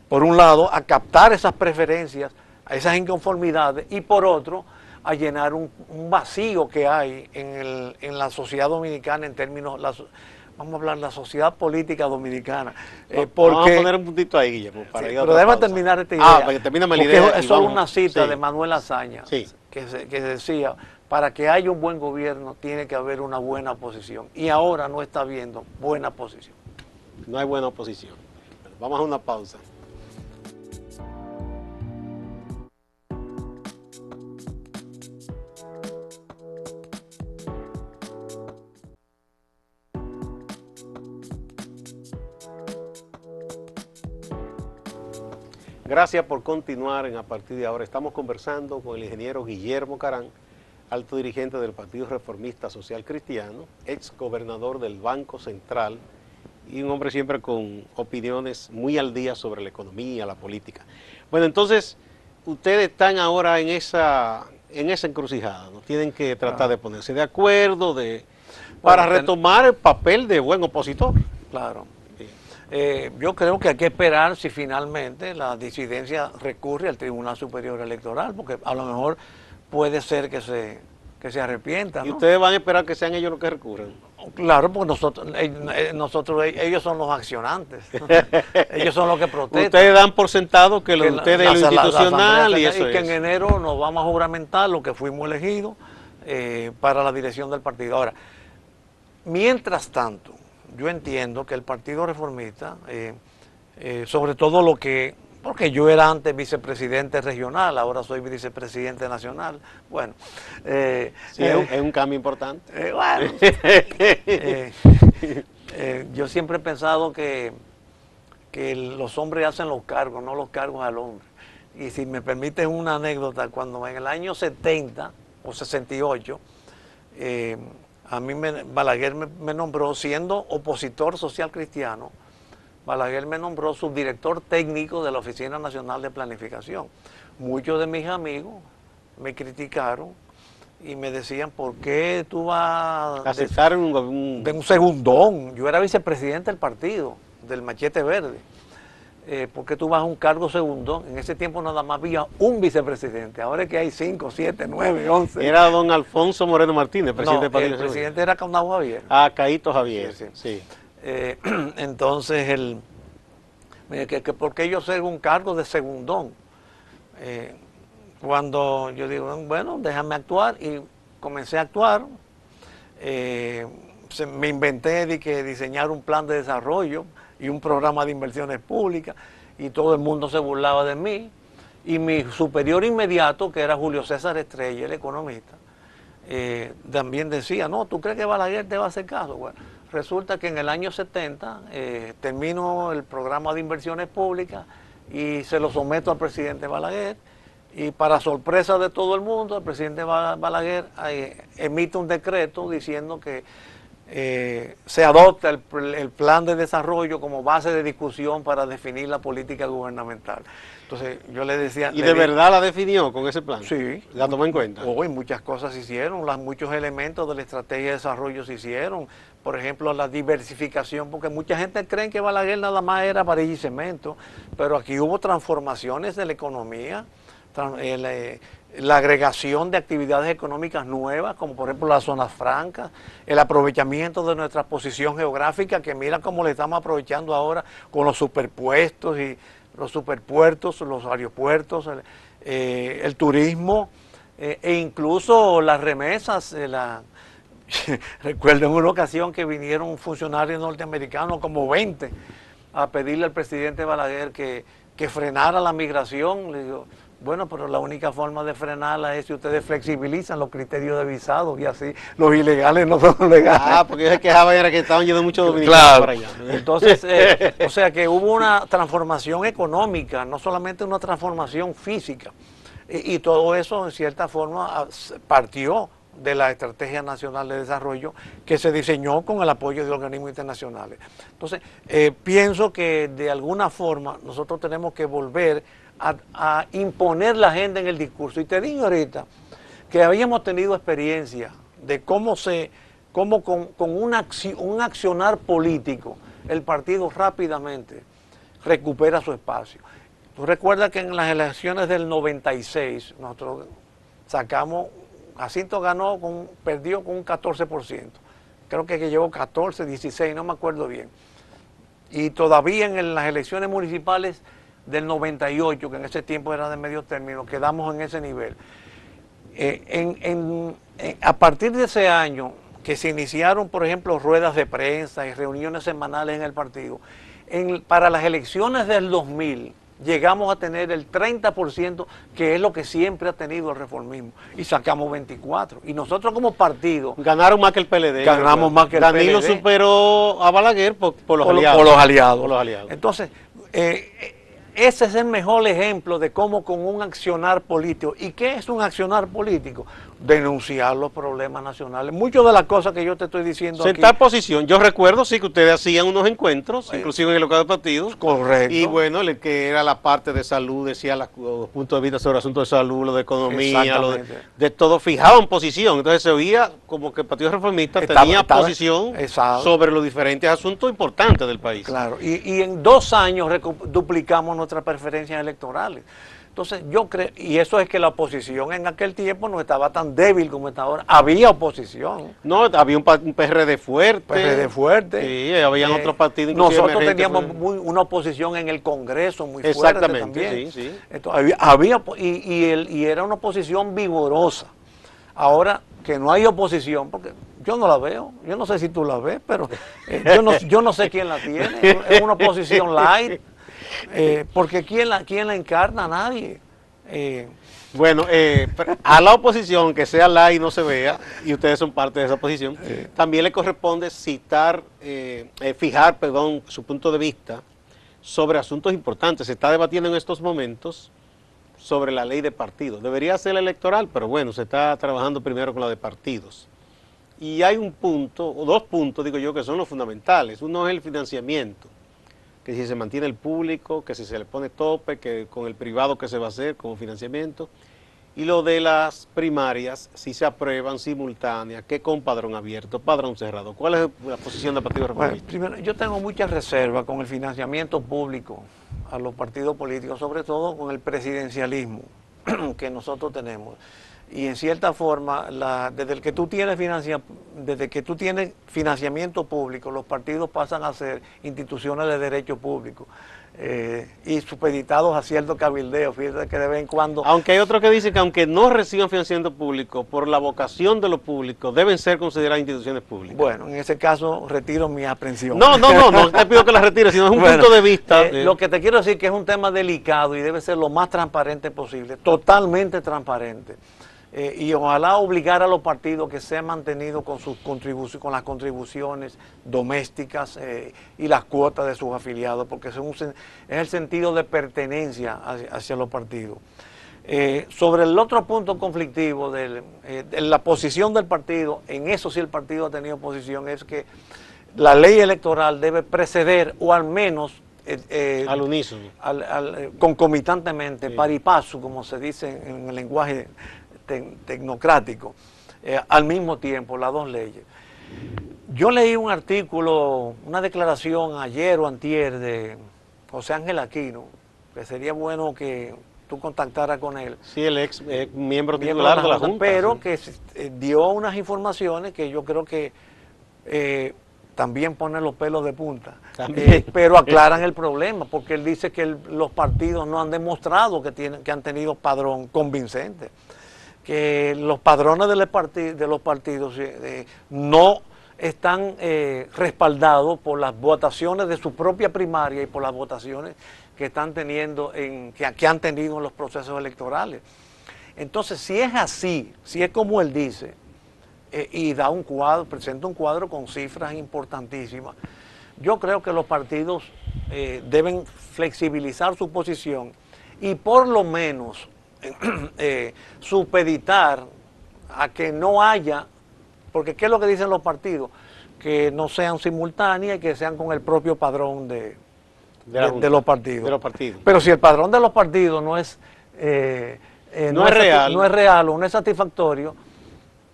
por un lado, a captar esas preferencias, a esas inconformidades, y por otro, a llenar un vacío que hay en la sociedad dominicana en términos, vamos a hablar de la sociedad política dominicana. Vamos a poner un puntito ahí, Guillermo. Pero déjame terminar esta idea. Para que termine la idea. Es solo una cita de Manuel Azaña, que decía, para que haya un buen gobierno tiene que haber una buena oposición. Y ahora no está habiendo buena oposición. No hay buena oposición. Vamos a una pausa. Gracias por continuar A Partir de Ahora. Estamos conversando con el ingeniero Guillermo Carán, alto dirigente del Partido Reformista Social Cristiano, ex gobernador del Banco Central y un hombre siempre con opiniones muy al día sobre la economía, la política. Bueno, entonces, ustedes están ahora en esa encrucijada, ¿no? Tienen que tratar de ponerse de acuerdo para retomar el papel de buen opositor. Claro. Yo creo que hay que esperar si finalmente la disidencia recurre al Tribunal Superior Electoral, porque a lo mejor puede ser que se arrepientan, ¿no? ¿Y ustedes van a esperar que sean ellos los que recurran? Claro, porque ellos son los accionantes, ellos son los que protestan. Ustedes dan por sentado que ustedes lo institucional y eso y que en enero nos vamos a juramentar lo que fuimos elegidos, para la dirección del partido. Ahora, mientras tanto, yo entiendo que el Partido Reformista, sobre todo porque yo era antes vicepresidente regional, ahora soy vicepresidente nacional, bueno. Sí, es un cambio importante. Bueno, yo siempre he pensado que los hombres hacen los cargos, no los cargos al hombre. Y si me permiten una anécdota, cuando en el año 70 o 68, a mí Balaguer me nombró, siendo opositor social cristiano, Balaguer me nombró subdirector técnico de la Oficina Nacional de Planificación. Muchos de mis amigos me criticaron y me decían, ¿por qué tú vas a aceptar de un segundón? Yo era vicepresidente del partido, del Machete Verde. ¿Por qué tú vas a un cargo segundón? En ese tiempo nada más había un vicepresidente, ahora es que hay 5, 7, 9, 11. Era don Alfonso Moreno Martínez, presidente del partido. El presidente era Caunao Javier. Ah, Caíto Javier, sí. Entonces, ¿por qué yo ser un cargo de segundón? Cuando yo digo, bueno, déjame actuar, y comencé a actuar, me inventé de que diseñar un plan de desarrollo y un programa de inversiones públicas, y todo el mundo se burlaba de mí, y mi superior inmediato, que era Julio César Estrella, el economista, también decía, no, ¿tú crees que Balaguer te va a hacer caso? Bueno, resulta que en el año 70 termino el programa de inversiones públicas y se lo someto al presidente Balaguer, y para sorpresa de todo el mundo, el presidente Balaguer emite un decreto diciendo que se adopta el plan de desarrollo como base de discusión para definir la política gubernamental. Entonces yo le decía... ¿Y de verdad la definió con ese plan? Sí. ¿La tomó en cuenta? Hoy muchas cosas se hicieron, muchos elementos de la estrategia de desarrollo se hicieron. Por ejemplo, la diversificación, porque mucha gente cree que Balaguer nada más era varilla y cemento, pero aquí hubo transformaciones de la economía, la agregación de actividades económicas nuevas, como por ejemplo las zonas francas, el aprovechamiento de nuestra posición geográfica, que mira cómo le estamos aprovechando ahora con los superpuestos y los superpuertos, los aeropuertos, el turismo, e incluso las remesas. Recuerdo en una ocasión que vinieron funcionarios norteamericanos, como 20, a pedirle al presidente Balaguer que frenara la migración. Le digo, bueno, pero la única forma de frenarla es si ustedes flexibilizan los criterios de visado, y así los ilegales no son legales. Ah, porque se quejaban era que estaban yendo muchos dominicanos, claro, para allá. Entonces, o sea que hubo una transformación económica, no solamente una transformación física, y todo eso en cierta forma partió de la Estrategia Nacional de Desarrollo, que se diseñó con el apoyo de organismos internacionales. Entonces, pienso que de alguna forma nosotros tenemos que volver a imponer la agenda en el discurso. Y te digo ahorita que habíamos tenido experiencia de cómo con un accionar político el partido rápidamente recupera su espacio. Tú recuerdas que en las elecciones del 96 nosotros sacamos, Jacinto perdió con un 14%, creo que llevó 14, 16, no me acuerdo bien. Y todavía en las elecciones municipales del 98, que en ese tiempo era de medio término, quedamos en ese nivel. A partir de ese año, que se iniciaron, por ejemplo, ruedas de prensa y reuniones semanales en el partido, para las elecciones del 2000, llegamos a tener el 30%, que es lo que siempre ha tenido el reformismo, y sacamos 24%. Y nosotros como partido... Ganaron más que el PLD. Ganamos más que el PLD. Danilo superó a Balaguer por los aliados. Por los aliados. Entonces, ese es el mejor ejemplo de cómo con un accionar político. ¿Y qué es un accionar político? Denunciar los problemas nacionales. Muchas de las cosas que yo te estoy diciendo sentar aquí, posición. Yo recuerdo, sí, que ustedes hacían unos encuentros, inclusive en el local de partidos. Correcto. Y bueno, que era la parte de salud, decía los puntos de vista sobre asuntos de salud, lo de economía, de todo, fijaban posición. Entonces se oía como que el Partido Reformista tenía posición sobre los diferentes asuntos importantes del país. Claro, y en 2 años duplicamos nuestras preferencias electorales. Entonces yo creo, y eso es que la oposición en aquel tiempo no estaba tan débil como está ahora. Había oposición. No, había un PRD fuerte. PRD fuerte. Sí, habían otros partidos. Nosotros teníamos una oposición en el Congreso muy fuerte también. Sí. Entonces, y era una oposición vigorosa. Ahora que no hay oposición, porque yo no la veo, yo no sé si tú la ves, pero yo no sé quién la tiene, es una oposición light, porque ¿quién la encarna? Nadie. Bueno, a la oposición, que sea la y no se vea, y ustedes son parte de esa oposición, también le corresponde fijar, su punto de vista sobre asuntos importantes. Se está debatiendo en estos momentos sobre la ley de partidos. Debería ser la electoral, pero bueno, se está trabajando primero con la de partidos. Y hay un punto, o dos puntos, digo yo, que son los fundamentales. Uno es el financiamiento, que si se mantiene el público, que si se le pone tope, que con el privado que se va a hacer como financiamiento. Y lo de las primarias, si se aprueban simultáneas, que con padrón abierto, padrón cerrado. ¿Cuál es la posición del Partido Reformista? Bueno, primero, yo tengo muchas reservas con el financiamiento público a los partidos políticos, sobre todo con el presidencialismo que nosotros tenemos. Y en cierta forma, desde que tú tienes financiamiento público, los partidos pasan a ser instituciones de derecho público y supeditados a cierto cabildeo. Fíjate que de vez en cuando... Aunque hay otros que dicen que aunque no reciban financiamiento público, por la vocación de lo público, deben ser consideradas instituciones públicas. Bueno, en ese caso retiro mi aprensión. No te pido que la retires, sino es un punto de vista. Lo que te quiero decir es que es un tema delicado y debe ser lo más transparente posible, totalmente transparente. Y ojalá obligar a los partidos que sean mantenidos con sus contribuciones, con las contribuciones domésticas y las cuotas de sus afiliados, porque es el sentido de pertenencia hacia los partidos. Sobre el otro punto conflictivo de la posición del partido, en eso sí el partido ha tenido posición, es que la ley electoral debe preceder o al menos al unísono, concomitantemente, sí, pari passu, como se dice en el lenguaje tecnocrático, al mismo tiempo, las dos leyes. Yo leí un artículo, una declaración ayer o antier de José Ángel Aquino, que sería bueno que tú contactaras con él. Sí, el ex miembro titular de la Junta. Pero sí, que dio unas informaciones que yo creo que también ponen los pelos de punta. Pero aclaran el problema, porque él dice que los partidos no han demostrado que han tenido padrón convincente, que los padrones de los partidos no están respaldados por las votaciones de su propia primaria y por las votaciones que están teniendo que han tenido en los procesos electorales. Entonces, si es así, si es como él dice, y presenta un cuadro con cifras importantísimas, yo creo que los partidos deben flexibilizar su posición y por lo menos supeditar a que no haya, porque ¿qué es lo que dicen los partidos? Que no sean simultáneas y que sean con el propio padrón de los partidos. Pero si el padrón de los partidos no es real o no es satisfactorio,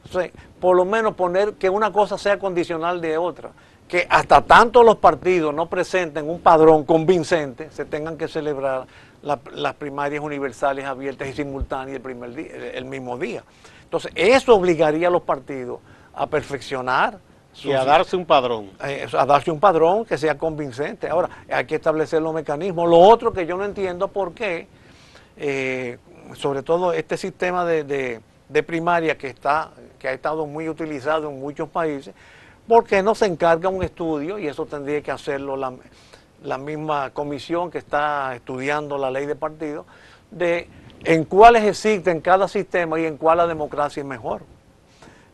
entonces, por lo menos poner que una cosa sea condicional de otra, que hasta tanto los partidos no presenten un padrón convincente, se tengan que celebrar las primarias universales abiertas y simultáneas el mismo día. Entonces, eso obligaría a los partidos a perfeccionar y a darse un padrón. A darse un padrón que sea convincente. Ahora, hay que establecer los mecanismos. Lo otro que yo no entiendo por qué, sobre todo este sistema de primaria que ha estado muy utilizado en muchos países, ¿por qué no se encarga un estudio? Y eso tendría que hacerlo la misma comisión que está estudiando la ley de partidos, de en cuáles existen cada sistema y en cuál la democracia es mejor.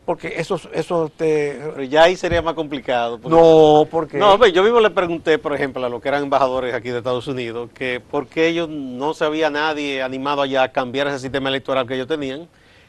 Porque Pero ya ahí sería más complicado. No, porque... No, yo mismo le pregunté, por ejemplo, a los que eran embajadores aquí de Estados Unidos, que por qué ellos no se había nadie animado allá a cambiar ese sistema electoral que ellos tenían,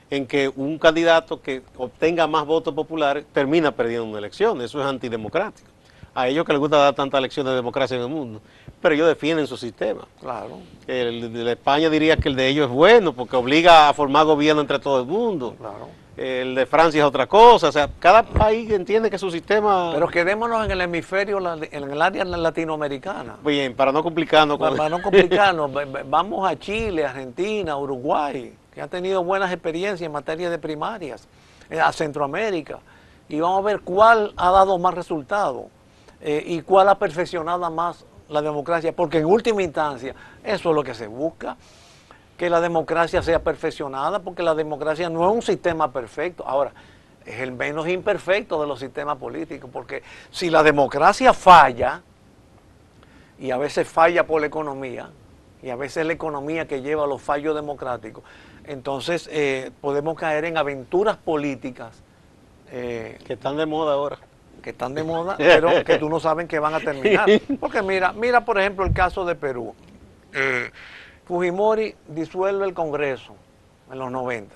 en que un candidato que obtenga más votos populares termina perdiendo una elección. Eso es antidemocrático. A ellos que les gusta dar tantas lecciones de democracia en el mundo, pero ellos defienden su sistema. Claro. El de España diría que el de ellos es bueno, porque obliga a formar gobierno entre todo el mundo. Claro. El de Francia es otra cosa, o sea, cada país entiende que su sistema... Pero quedémonos en el hemisferio, en el área latinoamericana. Bien, para no complicarnos. Para no complicarnos, vamos a Chile, Argentina, Uruguay, que han tenido buenas experiencias en materia de primarias, a Centroamérica, y vamos a ver cuál ha dado más resultados y cuál ha perfeccionado más la democracia, porque en última instancia eso es lo que se busca, que la democracia sea perfeccionada, porque la democracia no es un sistema perfecto. Ahora, es el menos imperfecto de los sistemas políticos, porque si la democracia falla, y a veces falla por la economía, y a veces es la economía que lleva a los fallos democráticos, entonces podemos caer en aventuras políticas que están de moda ahora. Que están de moda, pero que tú no sabes que van a terminar. Porque mira por ejemplo el caso de Perú. Fujimori disuelve el Congreso en los 90.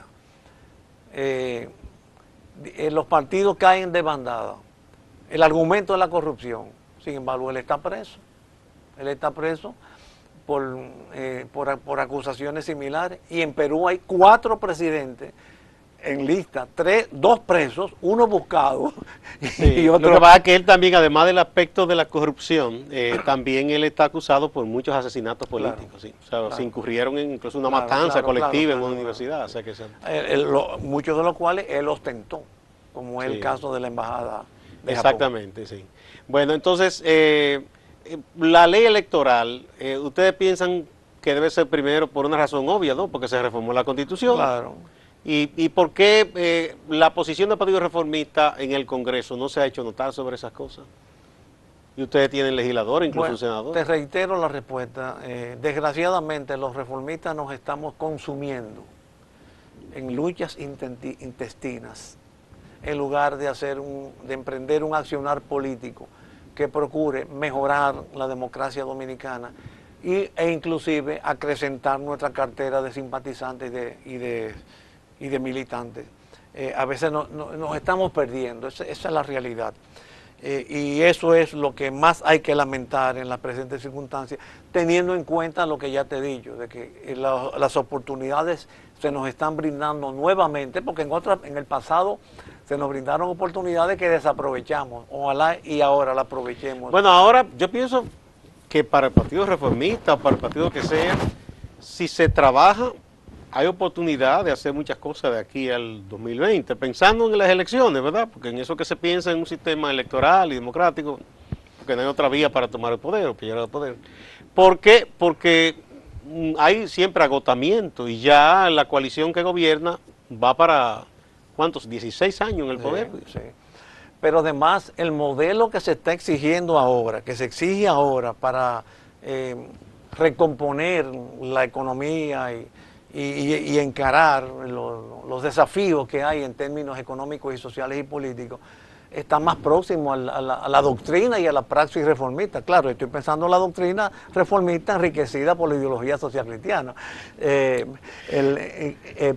Los partidos caen de bandada. El argumento de la corrupción. Sin embargo, él está preso. Él está preso por acusaciones similares. Y en Perú hay 4 presidentes en lista, 2 presos, 1 buscado. Sí, y otro... Lo que pasa es que él también, además del aspecto de la corrupción, también él está acusado por muchos asesinatos políticos. Claro, sí. O sea, claro, se incurrieron en incluso una matanza colectiva en una universidad. O sea que muchos de los cuales él ostentó, como es el caso de la embajada de Exactamente, Japón. Sí. Bueno, entonces, la ley electoral, ¿ustedes piensan que debe ser primero por una razón obvia, ¿no? Porque se reformó la Constitución. Claro. ¿Y por qué la posición del Partido Reformista en el Congreso no se ha hecho notar sobre esas cosas? Y ustedes tienen legisladores, incluso un senador. Te reitero la respuesta. Desgraciadamente los reformistas nos estamos consumiendo en luchas intestinas en lugar de emprender un accionar político que procure mejorar la democracia dominicana e inclusive acrecentar nuestra cartera de simpatizantes y de militantes. A veces nos estamos perdiendo, esa es la realidad. Y eso es lo que más hay que lamentar en las presentes circunstancias, teniendo en cuenta lo que ya te he dicho, de que las oportunidades se nos están brindando nuevamente, porque en el pasado se nos brindaron oportunidades que desaprovechamos. Ojalá y ahora la aprovechemos. Bueno, ahora yo pienso que para el Partido Reformista o para el partido que sea, si se trabaja, hay oportunidad de hacer muchas cosas de aquí al 2020, pensando en las elecciones, ¿verdad? Porque en eso que se piensa en un sistema electoral y democrático, porque no hay otra vía para tomar el poder o pillar el poder. ¿Por qué? Porque hay siempre agotamiento y ya la coalición que gobierna va para, ¿cuántos? 16 años en el poder. Sí. Pero además el modelo que se está exigiendo ahora, que se exige ahora para recomponer la economía y encarar los desafíos que hay en términos económicos y sociales y políticos, está más próximo a la doctrina y a la praxis reformista. Claro, estoy pensando en la doctrina reformista enriquecida por la ideología social cristiana.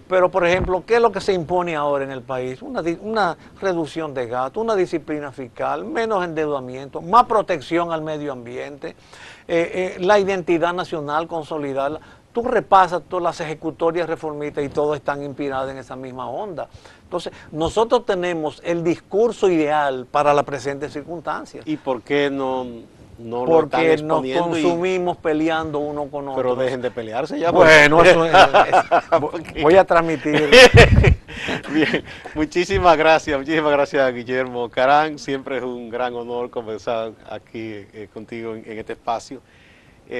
Pero, por ejemplo, ¿qué es lo que se impone ahora en el país? Una reducción de gastos, una disciplina fiscal, menos endeudamiento, más protección al medio ambiente, la identidad nacional consolidada. Tú repasas todas las ejecutorias reformistas y todas están inspiradas en esa misma onda. Entonces, nosotros tenemos el discurso ideal para la presente circunstancia. ¿Y por qué no lo están exponiendo? Porque nos consumimos peleando uno con otro. Pero dejen de pelearse ya. Bueno, eso voy a transmitir. Bien, muchísimas gracias Guillermo Carán. Siempre es un gran honor conversar aquí contigo en este espacio.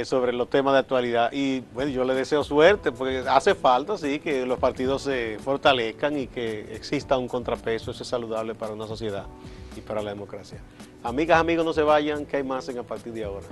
Sobre los temas de actualidad y bueno, yo le deseo suerte porque hace falta sí que los partidos se fortalezcan y que exista un contrapeso, eso es saludable para una sociedad y para la democracia. Amigas, amigos, no se vayan, que hay más en A Partir de Ahora.